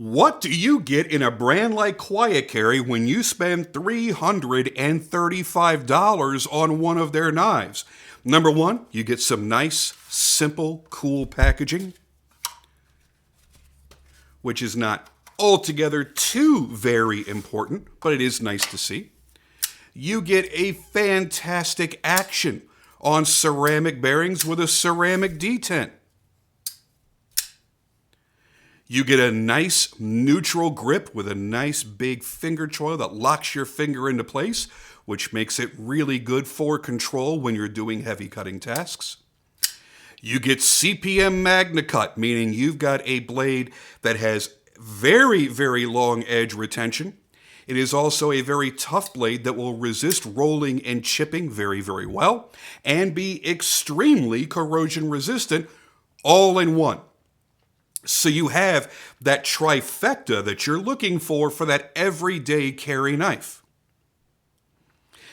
What do you get in a brand like Quiet Carry when you spend $335 on one of their knives? Number one, you get some nice, simple, cool packaging, which is not altogether too very important, but it is nice to see. You get a fantastic action on ceramic bearings with a ceramic detent. You get a nice neutral grip with a nice big finger choil that locks your finger into place, which makes it really good for control when you're doing heavy cutting tasks. You get CPM MagnaCut, meaning you've got a blade that has very, very long edge retention. It is also a very tough blade that will resist rolling and chipping very, very well and be extremely corrosion resistant all in one. So you have that trifecta that you're looking for that everyday carry knife.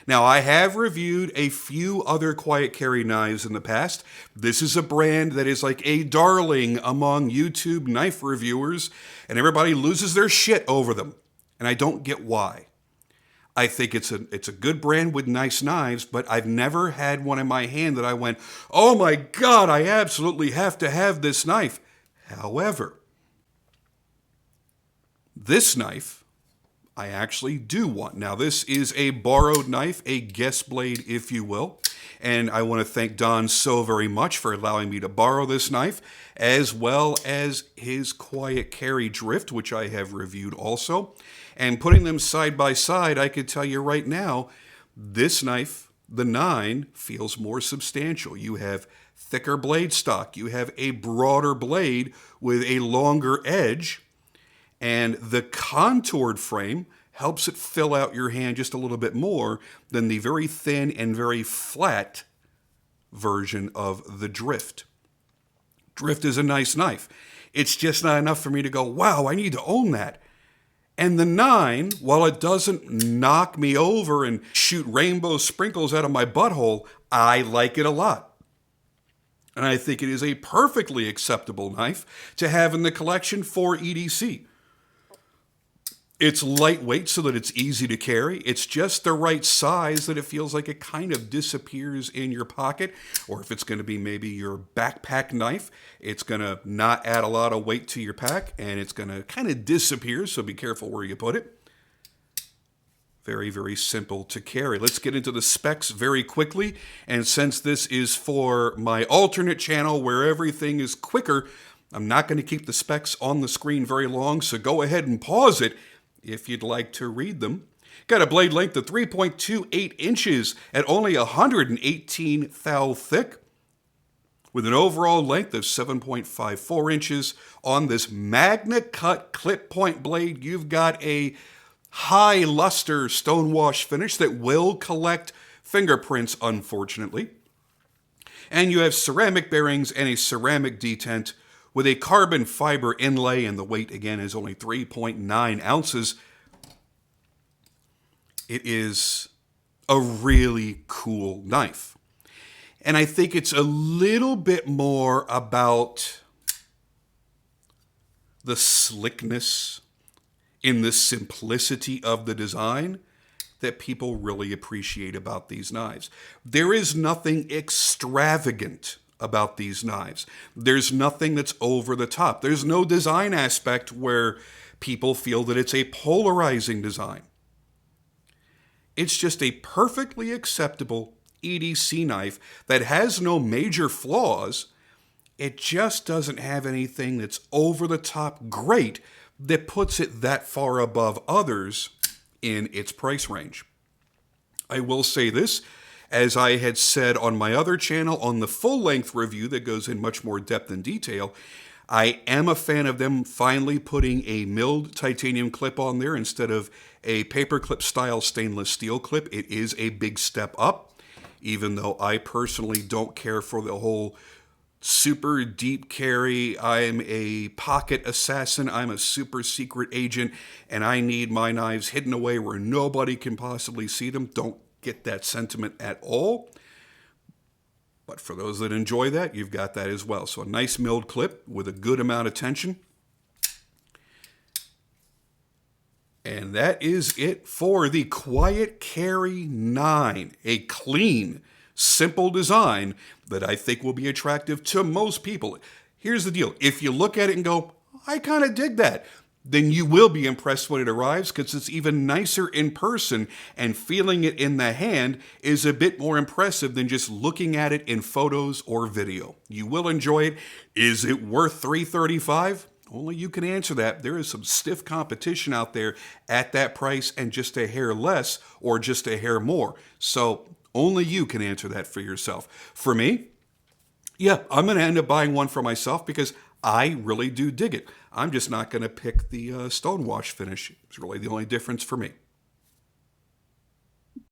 Now, I have reviewed a few other quiet carry knives in the past. This is a brand that is like a darling among YouTube knife reviewers, and everybody loses their shit over them. And I don't get why. I think it's a good brand with nice knives, but I've never had one in my hand that I went, oh my God, I absolutely have to have this knife. However, this knife, I actually do want. Now, this is a borrowed knife, a guest blade, if you will. And I want to thank Don so very much for allowing me to borrow this knife, as well as his Quiet Carry Drift, which I have reviewed also. And putting them side by side, I could tell you right now, this knife, the 9, feels more substantial. You have thicker blade stock. You have a broader blade with a longer edge, and the contoured frame helps it fill out your hand just a little bit more than the very thin and very flat version of the Drift. Drift is a nice knife. It's just not enough for me to go, wow, I need to own that. And the 9, while it doesn't knock me over and shoot rainbow sprinkles out of my butthole, I like it a lot. And I think it is a perfectly acceptable knife to have in the collection for EDC. It's lightweight so that it's easy to carry. It's just the right size that it feels like it kind of disappears in your pocket. Or if it's going to be maybe your backpack knife, it's going to not add a lot of weight to your pack and it's going to kind of disappear, so be careful where you put it. Very, very simple to carry. Let's get into the specs very quickly. And since this is for my alternate channel where everything is quicker, I'm not going to keep the specs on the screen very long, so go ahead and pause it if you'd like to read them. Got a blade length of 3.28 inches at only 118 thou thick, with an overall length of 7.54 inches. On this MagnaCut clip point blade, you've got a high luster stonewash finish that will collect fingerprints, unfortunately. And you have ceramic bearings and a ceramic detent with a carbon fiber inlay, and the weight again is only 3.9 ounces. It is a really cool knife. And I think it's a little bit more about the slickness in the simplicity of the design that people really appreciate about these knives. There is nothing extravagant about these knives. There's nothing that's over the top. There's no design aspect where people feel that it's a polarizing design. It's just a perfectly acceptable, EDC knife that has no major flaws. It just doesn't have anything that's over the top great that puts it that far above others in its price range. I will say this, as I had said on my other channel on the full-length review that goes in much more depth and detail, I am a fan of them finally putting a milled titanium clip on there instead of a paperclip style stainless steel clip. It is a big step up, even though I personally don't care for the whole super deep carry. I'm a pocket assassin. I'm a super secret agent, and I need my knives hidden away where nobody can possibly see them. Don't get that sentiment at all. But for those that enjoy that, you've got that as well. So a nice milled clip with a good amount of tension. And that is it for the Quiet Carry 9, a clean, simple design that I think will be attractive to most people. Here's the deal. If you look at it and go, I kind of dig that, then you will be impressed when it arrives, because it's even nicer in person, and feeling it in the hand is a bit more impressive than just looking at it in photos or video. You will enjoy it. Is it worth $335? Only you can answer that. There is some stiff competition out there at that price and just a hair less or just a hair more. So only you can answer that for yourself. For me, yeah, I'm going to end up buying one for myself because I really do dig it. I'm just not going to pick the stonewash finish. It's really the only difference for me.